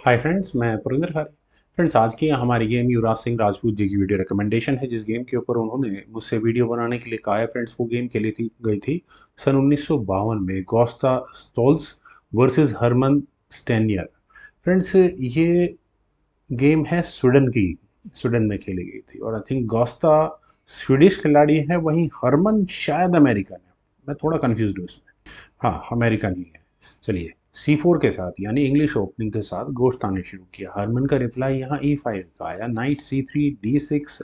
Hi friends, मैं पुरिंदर खारे। Friends, आज की हमारी गेम युवराज सिंह राजपूत जी की वीडियो रिकमेंडेशन है, जिस गेम के ऊपर उन्होंने मुझसे वीडियो बनाने के लिए कहा है। फ्रेंड्स, वो गेम खेली थी गई थी सन 1952 में, गोस्ता स्टोल्स वर्सेस हरमन स्टेनियर। फ्रेंड्स, ये गेम है स्वीडन में खेली गई थी, और आई थिंक गोस्ता स्वीडिश खिलाड़ी है, वहीं हरमन शायद अमेरिकन है। मैं थोड़ा कंफ्यूज हूँ इसमें। हाँ, अमेरिकन ही है। चलिए, C4 के साथ यानी इंग्लिश ओपनिंग के साथ गोश्त आने शुरू किया। हरमन का रिप्लाई यहाँ E5 का आया। Night C3, D6,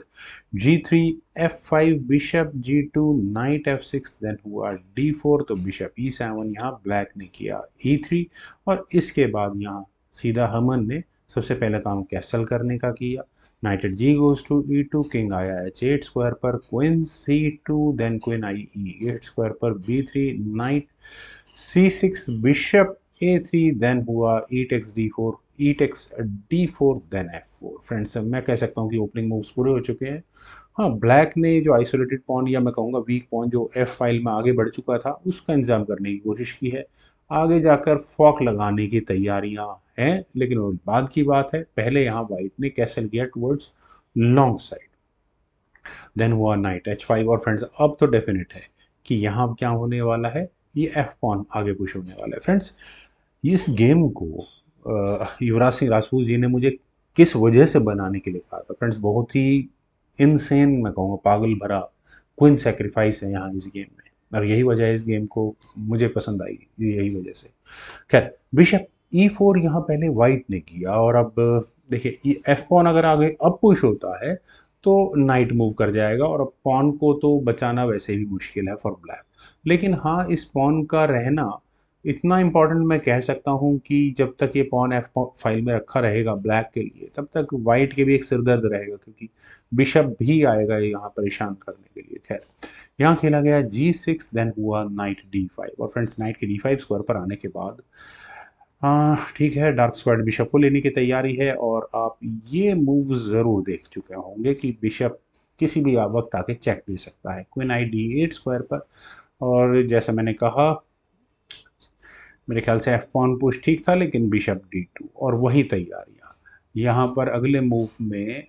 G3, F5, bishop G2, night F6, then हुआ D4, तो बिशप E7 यहाँ ब्लैक ने किया E3, और इसके बाद यहाँ सीधा हरमन ने सबसे पहले काम कैसल करने का किया। Knight eight G goes to E2, king आया H8 स्क्वायर पर, क्वीन C2, देन क्वीन आई E8 स्क्वायर पर, B3, knight C6, bishop A3, then हुआ E takes D4, E takes D4, then F4। Friends, मैं कह सकता हूँ कि ओपनिंग मूव्स पूरे हो चुके हैं। हाँ, ब्लैक ने जो आइसोलेटेड पॉन, या मैं कहूँगा वीक पॉन, जो F फाइल में आगे बढ़ चुका था, उसका इंतजाम करने की कोशिश की है। आगे जाकर फॉक लगाने की तैयारियां हैं, लेकिन वो बाद की बात है। पहले यहाँ व्हाइट ने कैसल किया टुवर्ड्स लॉन्ग साइड, देन हुआ नाइट H5, और फ्रेंड्स अब तो डेफिनेट है कि यहाँ क्या होने वाला है, ये F पॉन आगे पुश होने वाला है। फ्रेंड्स, इस गेम को युवराज सिंह राजपूत जी ने मुझे किस वजह से बनाने के लिए कहा था। फ्रेंड्स, बहुत ही इनसेन, मैं कहूँगा पागल भरा क्वीन सेक्रीफाइस है यहाँ इस गेम में, और यही वजह है इस गेम को मुझे पसंद आई, यही वजह से। खैर, बिशप E4 यहाँ पहले वाइट ने किया, और अब देखिए एफ पॉन अगर आगे अब पुश होता है तो नाइट मूव कर जाएगा, और अब पॉन को तो बचाना वैसे भी मुश्किल है फॉर ब्लैक। लेकिन हाँ, इस पॉन का रहना इतना इम्पोर्टेंट मैं कह सकता हूँ कि जब तक ये पॉन एफ फाइल में रखा रहेगा ब्लैक के लिए, तब तक वाइट के भी एक सिरदर्द रहेगा, क्योंकि बिशप भी आएगा यहाँ परेशान करने के लिए। खैर, यहाँ खेला गया G6, देन हुआ नाइट D5, और फ्रेंड्स नाइट के D5 स्क्वायर पर आने के बाद हाँ ठीक है, डार्क स्क्वाड बिशप को लेने की तैयारी है, और आप ये मूव ज़रूर देख चुके होंगे कि बिशप किसी भी वक्त आके चेक दे सकता है। क्वीन आई D8 स्क्वायर पर, और जैसा मैंने कहा, मेरे ख्याल से एफ पॉन पुश ठीक था, लेकिन बिशप D2 और वही तैयारियाँ यहाँ पर अगले मूव में।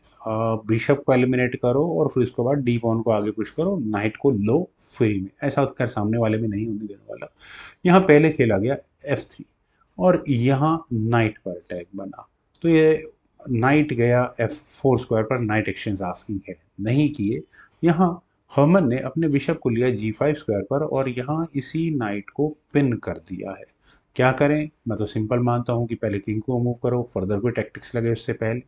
बिशप को एलिमिनेट करो, और फिर उसके बाद डी पॉन को आगे पुश करो, नाइट को लो फ्री में। ऐसा कर सामने वाले में नहीं होने देने वाला। यहाँ पहले खेला गया F3, और यहाँ नाइट पर अटैक बना, तो ये नाइट गया F4 स्क्वायर पर। नाइट एक्सचेंज आस्किंग है, नहीं किए। यहाँ हर्मन ने अपने बिशप को लिया G5 स्क्वायर पर, और यहाँ इसी नाइट को पिन कर दिया है। क्या करें? मैं तो सिंपल मानता हूँ कि पहले किंग को मूव करो, फर्दर कोई टैक्टिक्स लगे उससे पहले।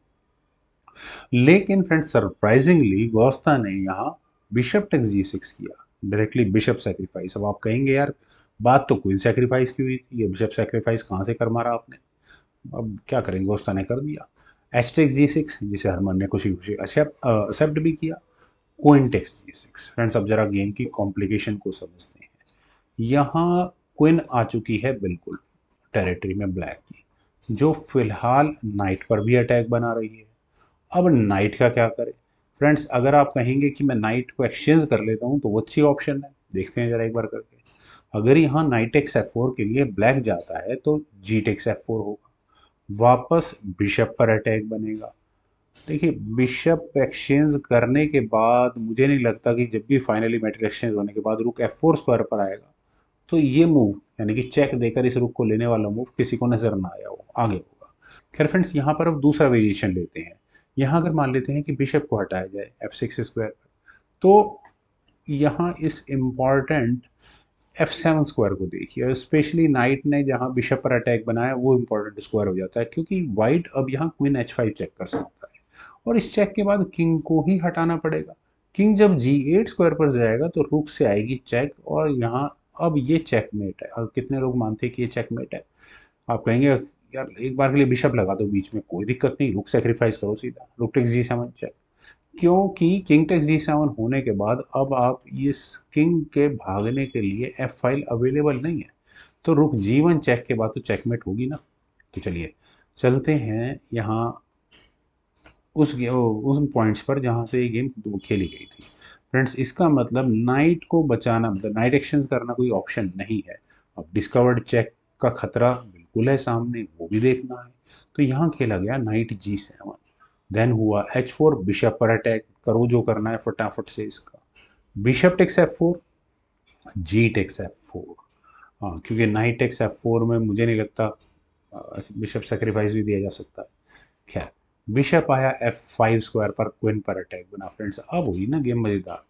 लेकिन फ्रेंड्स, सरप्राइजिंगली गोस्ता ने यहाँ बिशप टेक्स G6 किया, डायरेक्टली बिशप सेक्रीफाइस। अब आप कहेंगे यार, बात तो क्वीन सेक्रीफाइस की हुई थी, ये बिशप सेक्रीफाइस कहाँ से कर मारा आपने? अब क्या करेंगे, गोस्ता ने कर दिया एच टेक्स G6, जिसे हरमन ने खुशी खुशी एक्सेप्ट भी किया। Queen takes G6। फ्रेंड्स, अब जरा गेम की कॉम्प्लिकेशन को समझते हैं। यहाँ क्वीन आ चुकी है बिल्कुल टेरिटरी में ब्लैक की, जो फिलहाल नाइट पर भी अटैक बना रही है। अब नाइट का क्या करें? फ्रेंड्स, अगर आप कहेंगे कि मैं नाइट को एक्सचेंज कर लेता हूँ, तो वो अच्छी ऑप्शन है। देखते हैं जरा एक बार करके। अगर यहाँ नाइट एक्स F4 के लिए ब्लैक जाता है, तो जी टेक्स F4 होगा, वापस बिशप पर अटैक बनेगा। देखिए, बिशप एक्सचेंज करने के बाद मुझे नहीं लगता कि जब भी फाइनली मेटल एक्सचेंज होने के बाद रुक F4 स्क्वायर पर आएगा, तो ये मूव यानी कि चेक देकर इस रुक को लेने वाला मूव किसी को नजर ना आया हो आगे होगा। खैर फ्रेंड्स, यहाँ पर अब दूसरा वेरिएशन लेते हैं। यहाँ अगर मान लेते हैं कि बिशप को हटाया जाए F6 स्क्वायर पर, तो यहाँ इस इम्पॉर्टेंट F7 स्क्वायर को देखिए, स्पेशली नाइट ने जहाँ बिशप पर अटैक बनाया वो इम्पॉर्टेंट स्क्वायर हो जाता है, क्योंकि वाइट अब यहाँ क्वीन H5 चेक कर सकता है, और इस चेक के बाद किंग को ही हटाना पड़ेगा। किंग जब G8 स्क्वायर पर जाएगा, तो रुक से आएगी चेक, और यहाँ अब ये चेकमेट है। और कितने लोग मानते हैं कि ये चेकमेट है? आप कहेंगे यार, एक बार के लिए बिशप लगा दो बीच में, कोई दिक्कत नहीं, रुक सेक्रीफाइस करो सीधा, रुक टेक्स G7 चेक। क्योंकि किंग टेक्स G7 होने के बाद अब आप इस किंग के भागने के लिए एफ फाइल अवेलेबल नहीं है, तो रुक G1 चेक के बाद तो चेकमेट होगी ना। तो चलिए चलते हैं यहाँ उन पॉइंट्स पर जहाँ से ये गेम खेली गई थी। फ्रेंड्स, इसका मतलब नाइट को बचाना, मतलब नाइट एक्सचेंज करना कोई ऑप्शन नहीं है। अब डिस्कवर्ड चेक का खतरा बिल्कुल है सामने, वो भी देखना है। तो यहाँ खेला गया नाइट G7, देन हुआ H4, बिशप पर अटैक करो जो करना है फटाफट से इसका। बिशप टेक्स F4, जी टेक्स F4। हाँ, क्योंकि नाइट टेक्स F4 में मुझे नहीं लगता बिशप सेक्रीफाइस भी दिया जा सकता है। खैर, बिशप आया F5 स्क्वायर पर, क्वीन पर अटैक बना फ्रेंड्स। अब हुई ना गेम मजेदार।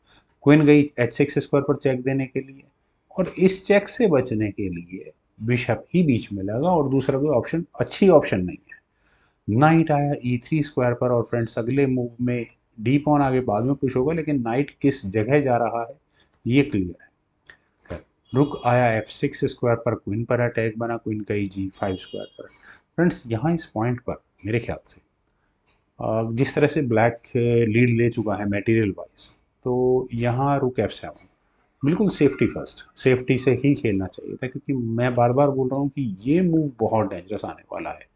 क्वीन गई H6 स्क्वायर पर चेक देने के लिए, और इस चेक से बचने के लिए बिशप ही बीच में लगा और दूसरा कोई ऑप्शन, अच्छी ऑप्शन नहीं है। नाइट आया E3 स्क्वायर पर, और फ्रेंड्स अगले मूव में डी पॉन आगे बाद में पुश होगा, लेकिन नाइट किस जगह जा रहा है ये क्लियर है। खैर, रुक आया F6 स्क्वायर पर, क्वीन पर अटैक बना, क्वीन गई G5 स्क्वायर पर। फ्रेंड्स यहाँ इस पॉइंट पर मेरे ख्याल से जिस तरह से ब्लैक लीड ले चुका है मटेरियल वाइज, तो यहाँ रुक F7 बिल्कुल सेफ्टी फर्स्ट, सेफ्टी से ही खेलना चाहिए था, क्योंकि मैं बार बार बोल रहा हूँ कि ये मूव बहुत डेंजरस आने वाला है।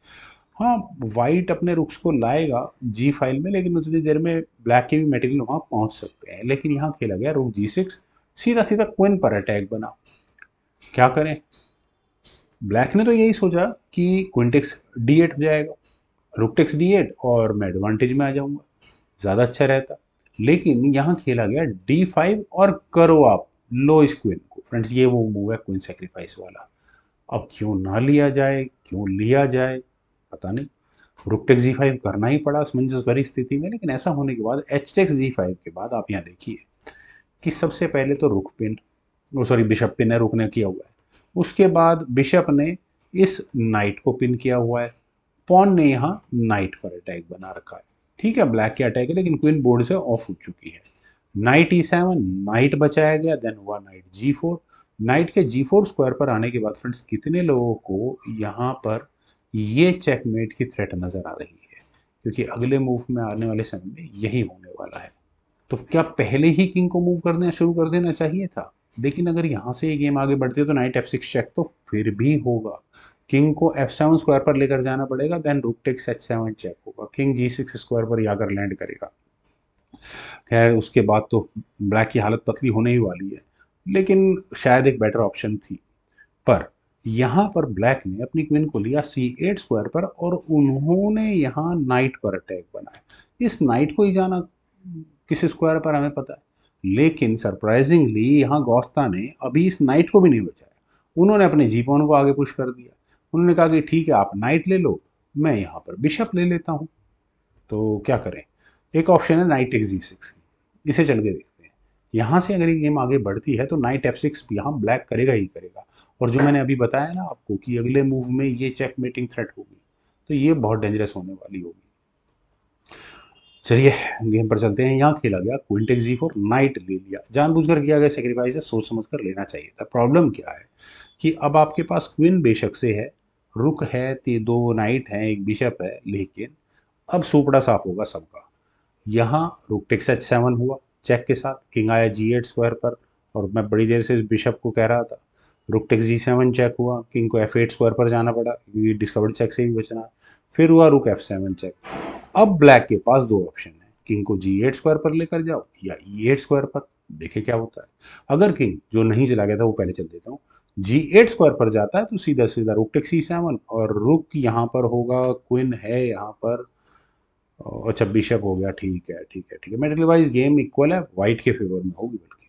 हाँ, वाइट अपने रुक्स को लाएगा जी फाइल में, लेकिन उतनी देर में ब्लैक के भी मटेरियल वहाँ पहुँच सकते हैं। लेकिन यहाँ खेला गया रुक G6, सीधा सीधा क्वीन पर अटैक बना। क्या करें, ब्लैक ने तो यही सोचा कि क्वीन टेक्स D8 हो जाएगा, रुक टेक्स D8 और मैं एडवांटेज में आ जाऊंगा, ज़्यादा अच्छा रहता। लेकिन यहाँ खेला गया D5 और करो आप लो इस क्वीन को। फ्रेंड्स ये वो मूव है क्वीन सेक्रीफाइस वाला। अब क्यों ना लिया जाए, क्यों लिया जाए पता नहीं। रुक टेक्स G5 करना ही पड़ा असमंजस भरी स्थिति में, लेकिन ऐसा होने के बाद एच टेक्स G5 के बाद आप यहाँ देखिए कि सबसे पहले तो रुक पिन, वो सॉरी बिशप पिन है, रुक ने किया हुआ है। उसके बाद बिशप ने इस नाइट को पिन किया हुआ है, पॉन ने यहाँ नाइट पर अटैक बना रखा है। ठीक है, ब्लैक की अटैक है, लेकिन क्वीन बोर्ड से ऑफ हो चुकी है। नाइट E7, नाइट बचाया गया, देन हुआ नाइट G4। नाइट के G4 स्क्वायर पर आने के बाद फ्रेंड्स कितने लोगों को यहाँ पर ये चेकमेट की थ्रेट नजर आ रही है, क्योंकि अगले मूव में आने वाले समय में यही होने वाला है। तो क्या पहले ही किंग को मूव कर देना शुरू कर देना चाहिए था? लेकिन अगर यहाँ से ये गेम आगे बढ़ती है तो नाइट F6 चेक तो फिर भी होगा, किंग को F7 स्क्वायर पर लेकर जाना पड़ेगा, then rook takes H7 check होगा, किंग G6 स्क्वायर पर आकर लैंड करेगा। खैर उसके बाद तो ब्लैक की हालत पतली होने ही वाली है, लेकिन शायद एक बेटर ऑप्शन थी। पर यहाँ पर ब्लैक ने अपनी क्वीन को लिया C8 स्क्वायर पर, और उन्होंने यहाँ नाइट पर अटैक बनाया। इस नाइट को ही जाना किस स्क्वायर पर हमें पता है, लेकिन सरप्राइजिंगली यहाँ गोस्ता ने अभी इस नाइट को भी नहीं बचाया। उन्होंने अपने जीपॉन को आगे पुश कर दिया। उन्होंने कहा कि ठीक है आप नाइट ले लो, मैं यहाँ पर बिशप ले लेता हूँ। तो क्या करें, एक ऑप्शन है नाइट टेक्स G6, इसे चल के देखते हैं। यहाँ से अगर ये गेम आगे बढ़ती है तो नाइट F6 यहाँ ब्लैक करेगा ही करेगा, और जो मैंने अभी बताया ना आपको कि अगले मूव में ये चेक मेटिंग थ्रेट होगी, तो ये बहुत डेंजरस होने वाली होगी। चलिए गेम पर चलते हैं। यहाँ खेला गया क्वीन टेक्स G4, नाइट ले लिया, जानबूझकर किया गया सेक्रीफाइस है, सोच समझ कर लेना चाहिए था। प्रॉब्लम क्या है कि अब आपके पास क्वीन बेशक से है, रुक है, दो नाइट है, एक बिशप है, लेकिन अब सुपड़ा साफ होगा सबका। यहाँ रुक टेक्स H7 हुआ चेक के साथ, किंग आया G8 स्क्वायर पर, और मैं बड़ी देर से बिशप को कह रहा था रुक टेक्स G7 चेक हुआ, किंग को F8 स्क्वायर पर जाना पड़ा क्योंकि डिस्कवर्ड चेक से भी बचना। फिर हुआ रुक F7 चेक। अब ब्लैक के पास दो ऑप्शन है, किंग को G8 स्क्वायर पर लेकर जाओ या E8 स्क्वायर पर, देखे क्या होता है। अगर किंग जो नहीं चला गया था वो पहले चल देता हूँ, G8 स्क्वायर पर जाता है तो सीधा सीधा रुक टेक्स C7, और रुक यहाँ पर होगा, क्वीन है यहाँ पर, अच्छा बिशप हो गया। ठीक है ठीक है ठीक है, मेटल वाइज गेम इक्वल है, वाइट के फेवर में होगी बल्कि।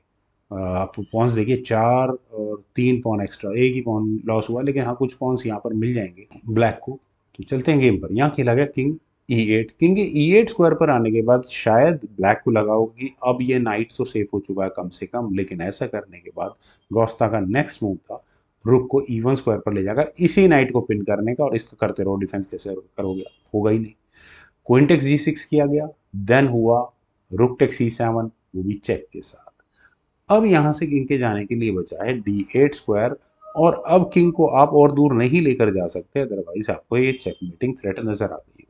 आप पॉन्स देखिए, 4 और 3 पॉन एक्स्ट्रा, एक ही पॉन लॉस हुआ, लेकिन हाँ कुछ पॉन्स यहाँ पर मिल जाएंगे ब्लैक को। तो चलते हैं गेम पर। यहाँ खेला गया किंग E8। किंग के E8 स्क्वायर पर आने के बाद शायद ब्लैक को लगा होगा कि अब ये नाइट तो सेफ हो चुका है कम से कम, लेकिन ऐसा करने के बाद गोस्ता का नेक्स्ट मूव था रुक को E1 स्क्वायर पर ले जाकर इसी नाइट को पिन करने का, और इसका करते रहो, डिफेंस कैसे करोगे, होगा ही नहीं। क्वीन टेक्स G6 किया गया, देन हुआ रुक टेक्स C7, वो भी चेक के साथ। अब यहाँ से किंग के जाने के लिए बचा है D8 स्क्वायर, और अब किंग को आप और दूर नहीं लेकर जा सकते, अदरवाइज आपको ये चेकमेटिंग थ्रेट नजर आ गई होगी।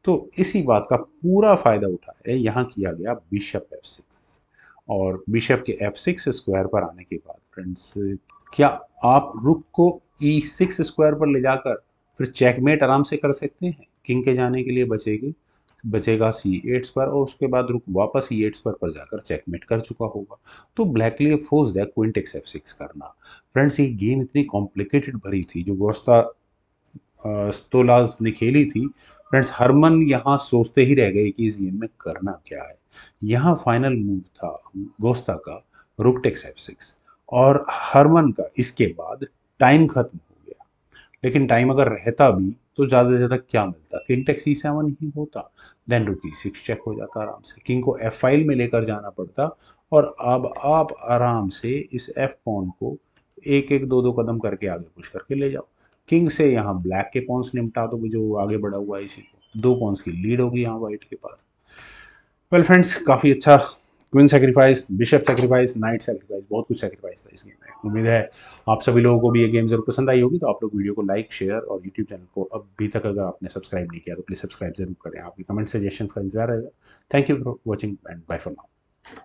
तो इसी बात का पूरा फायदा उठाया यहाँ किया गया बिशप F6, और बिशप के F6 स्क्वायर पर आने के बाद फ्रेंड्स, क्या आप रुक को E6 स्क्वायर पर ले जाकर फिर चेकमेट आराम से कर सकते हैं? किंग के जाने के लिए बचेगा C8 स्क्वायर, और उसके बाद रुक वापस E8 स्क्वायर पर जाकर चेकमेट कर चुका होगा। तो ब्लैक के लिए फोर्स्ड है क्वीन टेक्स F6 करना। फ्रेंड्स ये गेम इतनी कॉम्प्लिकेटेड भरी थी, जो गोस्ता स्टोलाज ने खेली थी। फ्रेंड्स हरमन यहाँ सोचते ही रह गए कि इस गेम में करना क्या है। यहाँ फाइनल मूव था गोस्ता का रुक टेक्स F6, और हरमन का इसके बाद टाइम खत्म हो गया। लेकिन टाइम अगर रहता भी तो ज़्यादा से ज़्यादा क्या मिलता, किंग टेक्स E7 ही होता। देन रुक E6 चेक हो जाता आराम से, किंग को F5 में लेकर जाना पड़ता। और अब आप आराम से इस F पॉन को एक एक दो दो कदम करके आगे पुश करके ले जाओ। किंग से यहाँ ब्लैक के पॉन्स निपटा दो जो आगे बढ़ा हुआ है, इसी को 2 पॉन्स की लीड होगी यहाँ वाइट के पास। वेल फ्रेंड्स, काफ़ी अच्छा queen sacrifice, bishop sacrifice, night sacrifice, बहुत कुछ सेक्रीफाइस था इस गेम में। उम्मीद है आप सभी लोगों को भी ये गेम जरूर पसंद आई होगी। तो आप लोग वीडियो को लाइक, शेयर और यूट्यूब चैनल को अभी तक अगर आपने सब्सक्राइब नहीं किया तो प्लीज़ सब्सक्राइब जरूर करें। आपकी कमेंट सजेशंस का इंतजार रहेगा। Thank you for watching and bye for now.